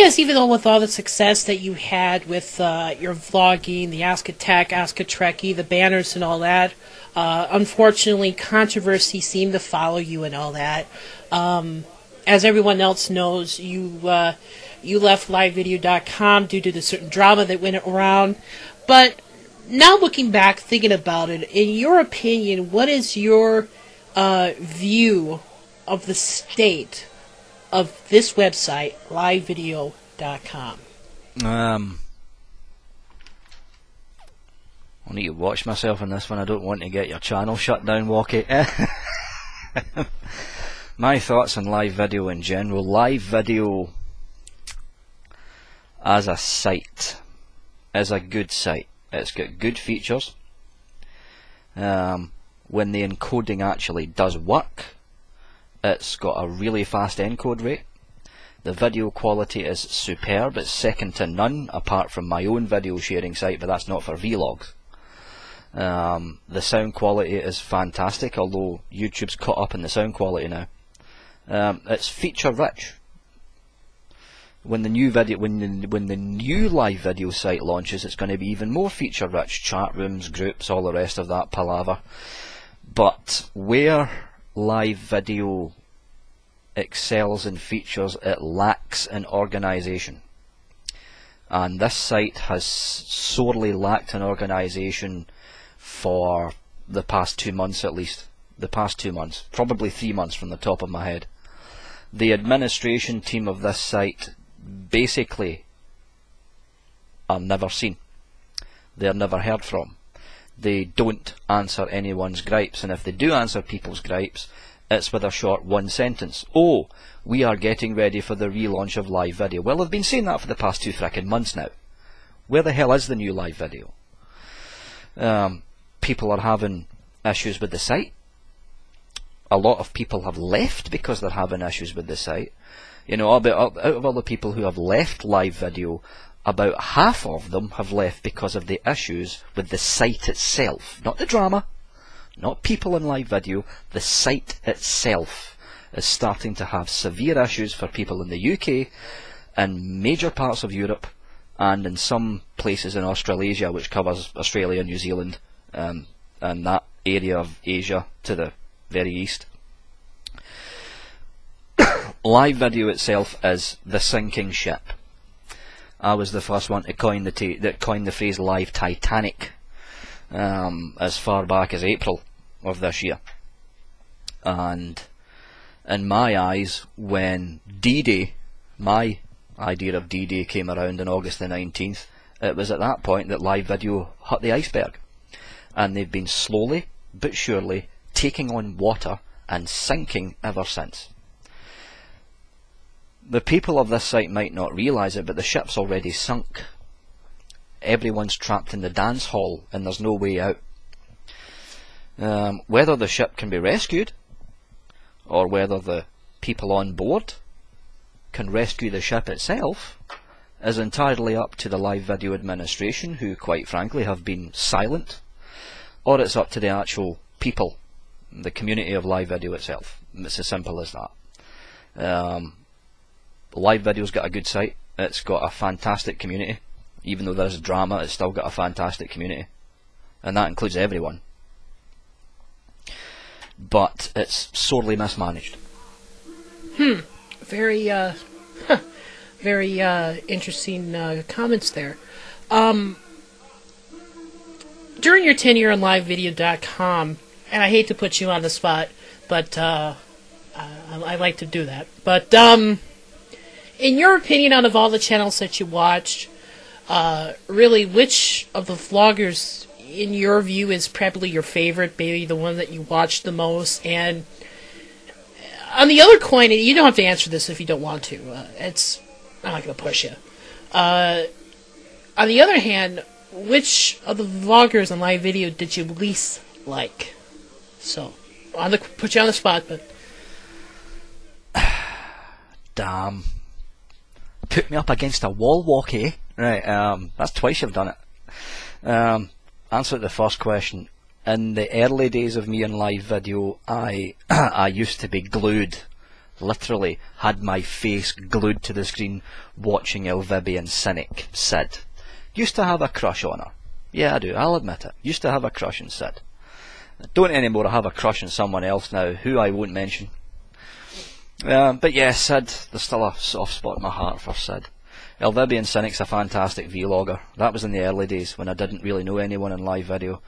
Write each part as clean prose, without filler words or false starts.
is, even though with all the success that you had with your vlogging, the Ask a Tech, Ask a Trekkie, the banners and all that, unfortunately, controversy seemed to follow you and all that. As everyone else knows, you left livevideo.com due to the certain drama that went around. But now looking back, thinking about it, in your opinion, what is your view of the state of this website, livevideo.com? I need to watch myself in this one. I don't want to get your channel shut down, Walkie. My thoughts on live video in general. Live video as a site is a good site. It's got good features. When the encoding actually does work, it's got a really fast encode rate. The video quality is superb. It's second to none, apart from my own video sharing site, but that's not for vlogs. The sound quality is fantastic, although YouTube's caught up in the sound quality now. It's feature rich. When the new live video site launches, it's going to be even more feature rich. Chat rooms, groups, all the rest of that palaver. But where live video excels in features, it lacks in organisation. And this site has sorely lacked in organisation for the past 2 months at least. The past 2 months. Probably 3 months from the top of my head. The administration team of this site basically are never seen. They're never heard from. They don't answer anyone's gripes, and if they do answer people's gripes, it's with a short one sentence. Oh, we are getting ready for the relaunch of live video. Well, I've been saying that for the past 2 frickin' months now. Where the hell is the new live video? People are having issues with the site. A lot of people have left because they're having issues with the site. You know, out of all the people who have left live video, about half of them have left because of the issues with the site itself. Not the drama, not people in live video, the site itself is starting to have severe issues for people in the UK and major parts of Europe and in some places in Australasia, which covers Australia, New Zealand, and that area of Asia to the very east. Live video itself is the sinking ship. I was the first one to coin the phrase live Titanic as far back as April of this year. And in my eyes, when D-Day, my idea of D-Day came around on August the 19th, it was at that point that live video hit the iceberg. And they've been slowly but surely taking on water and sinking ever since. The people of this site might not realise it, but the ship's already sunk. Everyone's trapped in the dance hall and there's no way out. Whether the ship can be rescued, or whether the people on board can rescue the ship itself, is entirely up to the live video administration, who quite frankly have been silent, or it's up to the actual people, the community of live video itself. It's as simple as that. Live video's got a good site, it's got a fantastic community. Even though there's drama, it's still got a fantastic community. And that includes everyone. But it's sorely mismanaged. Very, very interesting comments there. During your tenure on livevideo.com, and I hate to put you on the spot, but I like to do that. But in your opinion, out of all the channels that you watched, really, which of the vloggers, in your view, is probably your favorite, maybe the one that you watch the most? And on the other coin, you don't have to answer this if you don't want to. I'm not going to push you. On the other hand, which of the vloggers on live video did you least like? So, put you on the spot, but... Damn. Put me up against a wall, Walkie. Right, that's twice you've done it. Answer to the first question. In the early days of me in live video, I used to be glued literally had my face glued to the screen watching Elvibian Cynic, Sid. Used to have a crush on her. Yeah, I do, I'll admit it. Used to have a crush on Sid. Don't anymore. I have a crush on someone else now, who I won't mention. But yeah, Sid, there's still a soft spot in my heart for Sid. Elvibian Cynic's a fantastic vlogger. That was in the early days when I didn't really know anyone in live video.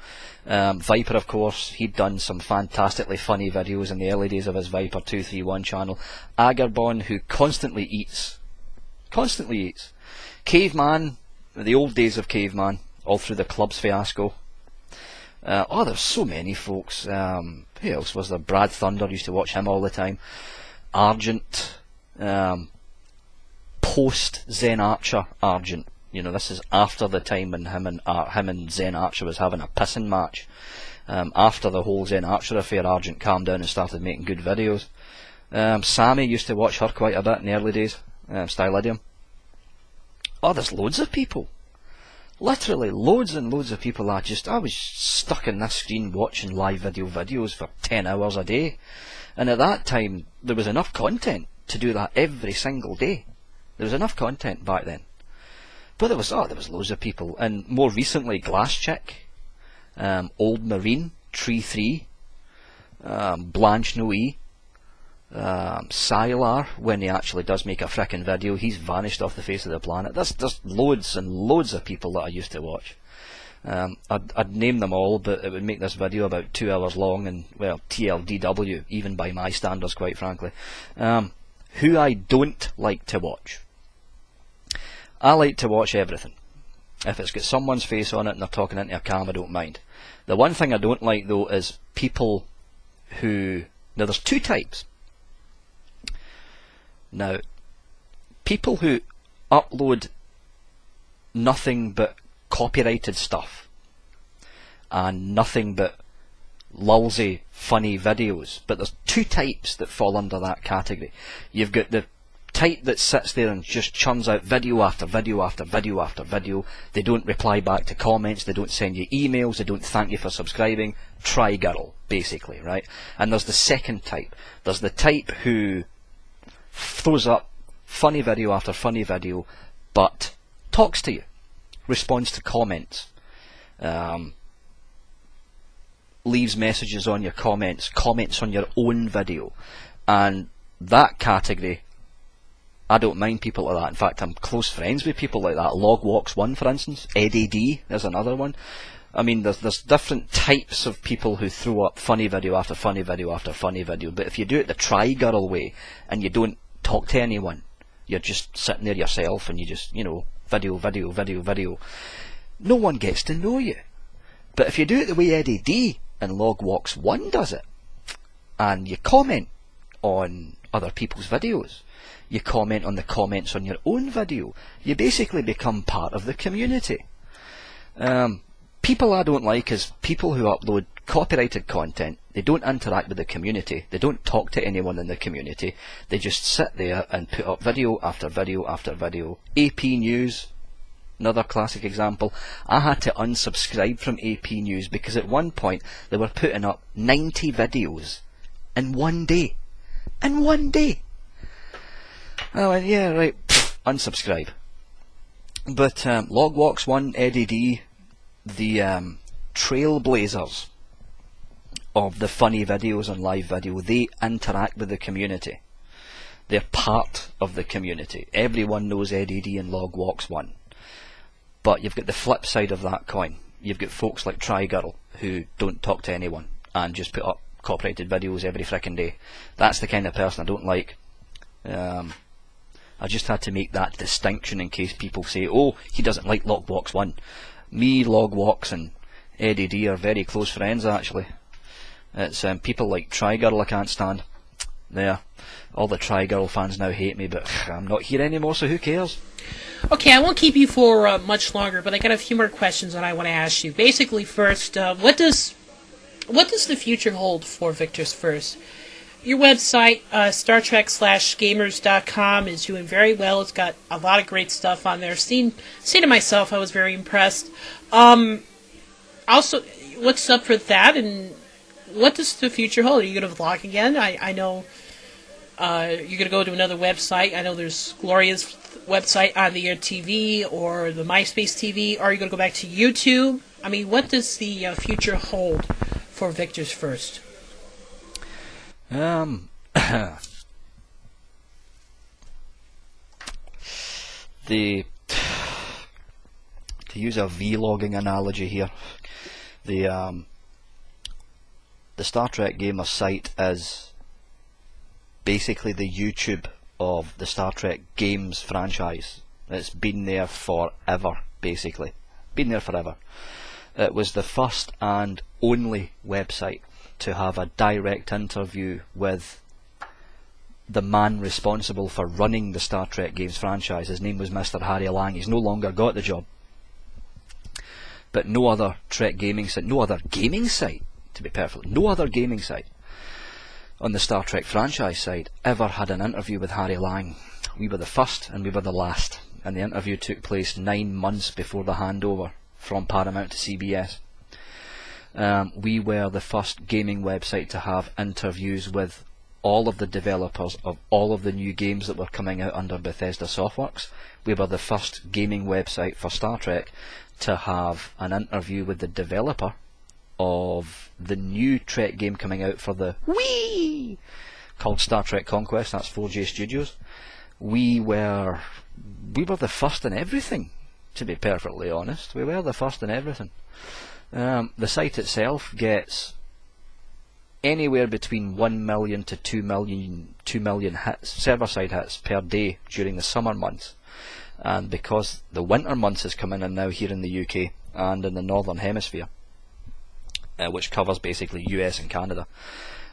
Viper, of course, he'd done some fantastically funny videos in the early days of his Viper 231 channel. Agarbon, who constantly eats. Caveman, the old days of Caveman, all through the clubs fiasco. There's so many folks. Who else was there? Brad Thunder, used to watch him all the time. Argent, post Zen Archer Argent. You know, this is after the time when him and Zen Archer was having a pissing match. After the whole Zen Archer affair, Argent calmed down and started making good videos. Sammy used to watch her quite a bit in the early days. Stylidium. There's loads of people. Literally loads and loads of people. I was stuck in this screen watching live videos for 10 hours a day. And at that time, there was enough content to do that every single day. There was enough content back then. But there was loads of people. And more recently, Glass Chick, Old Marine, Tree 3, Blanche Noe, Sylar, when he actually does make a frickin' video, he's vanished off the face of the planet. There's loads and loads of people that I used to watch. I'd name them all, but it would make this video about 2 hours long, and, well, TLDW, even by my standards, quite frankly. Who I don't like to watch. I like to watch everything. If it's got someone's face on it and they're talking into a cam, I don't mind. The one thing I don't like, though, is people who... Now, there's two types. Now, people who upload nothing but copyrighted stuff and nothing but lulzy, funny videos, but there's two types that fall under that category. You've got the type that sits there and just churns out video after video after video after video. They don't reply back to comments, they don't send you emails, they don't thank you for subscribing. Try girl, basically, right? And there's the second type. There's the type who throws up funny video after funny video, but talks to you, responds to comments, leaves messages on your comments, comments on your own video. And that category, I don't mind people like that. In fact, I'm close friends with people like that. Logwalks1, for instance. Eddie D is another one. I mean, there's different types of people who throw up funny video after funny video after funny video. But if you do it the Try Girl way, and you don't talk to anyone, you're just sitting there yourself, and you just, you know, video, no one gets to know you. But if you do it the way Eddie D and Logwalks1 does it, and you comment on other people's videos, you comment on the comments on your own video, you basically become part of the community. People I don't like is people who upload copyrighted content. They don't interact with the community, they don't talk to anyone in the community, they just sit there and put up video after video after video. AP News, another classic example. I had to unsubscribe from AP News because at one point they were putting up 90 videos in one day. In one day! I went, yeah, right, unsubscribe. But Logwalks1, Eddie D, the trailblazers of the funny videos on live video, they interact with the community. They're part of the community. Everyone knows Eddie D and Logwalks1. But you've got the flip side of that coin. You've got folks like Try Girl who don't talk to anyone and just put up copyrighted videos every frickin' day. That's the kind of person I don't like. I just had to make that distinction in case people say, oh, he doesn't like Logwalks1. Me, Logwalks and Eddie D are very close friends, actually. It's people like Try Girl I can't stand. There, all the Try Girl fans now hate me, but I'm not here anymore, so who cares? Okay, I won't keep you for much longer, but I got a few more questions that I want to ask you. Basically, first, what does the future hold for Victor's First? Your website, StarTrek/Gamers.com, is doing very well. It's got a lot of great stuff on there. Seen it myself, I was very impressed. Also, what's up for that, and what does the future hold? Are you going to vlog again? I know You're going to go to another website. I know there's Gloria's website on the Air TV or the MySpace TV. Or are you going to go back to YouTube? I mean, what does the future hold for Victor's First? To use a vlogging analogy here, the Star Trek Gamer site is basically the YouTube of the Star Trek games franchise. It's been there forever, basically. Been there forever. It was the first and only website to have a direct interview with the man responsible for running the Star Trek games franchise. His name was Mr. Harry Lang. He's no longer got the job. But no other Trek gaming site, no other gaming site, to be perfect, no other gaming site on the Star Trek franchise side ever had an interview with Harry Lang. We were the first and we were the last, and the interview took place 9 months before the handover from Paramount to CBS. We were the first gaming website to have interviews with all of the developers of all of the new games that were coming out under Bethesda Softworks. We were the first gaming website for Star Trek to have an interview with the developer of the new Trek game coming out for the Wii, called Star Trek Conquest. That's 4J Studios. We were the first in everything, to be perfectly honest. We were the first in everything. The site itself gets anywhere between 1 million to 2 million hits, server-side hits per day during the summer months. And because the winter months is coming in now here in the UK and in the Northern Hemisphere, which covers basically US and Canada,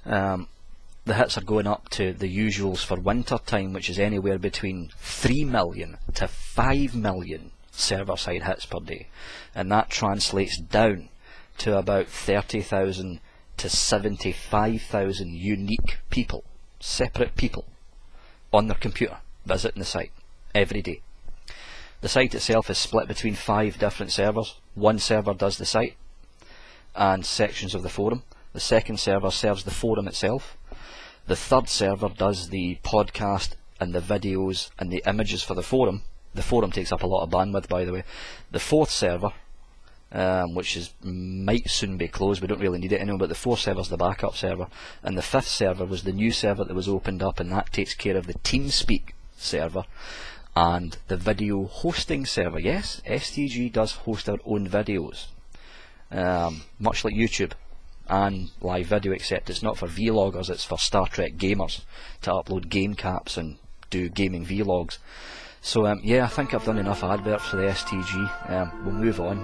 the hits are going up to the usuals for winter time, which is anywhere between 3 million to 5 million server-side hits per day. And that translates down to about 30,000 to 75,000 unique people, separate people, on their computer visiting the site every day. The site itself is split between 5 different servers. One server does the site and sections of the forum. The second server serves the forum itself. The third server does the podcast and the videos and the images for the forum. The forum takes up a lot of bandwidth, by the way. The fourth server, which might soon be closed, we don't really need it anymore, but the fourth server is the backup server. And the fifth server was the new server that was opened up, and that takes care of the TeamSpeak server and the video hosting server. Yes, STG does host our own videos, much like YouTube and live video, except it's not for vloggers, it's for Star Trek gamers to upload game caps and do gaming vlogs. So yeah, I think I've done enough adverts for the STG. We'll move on.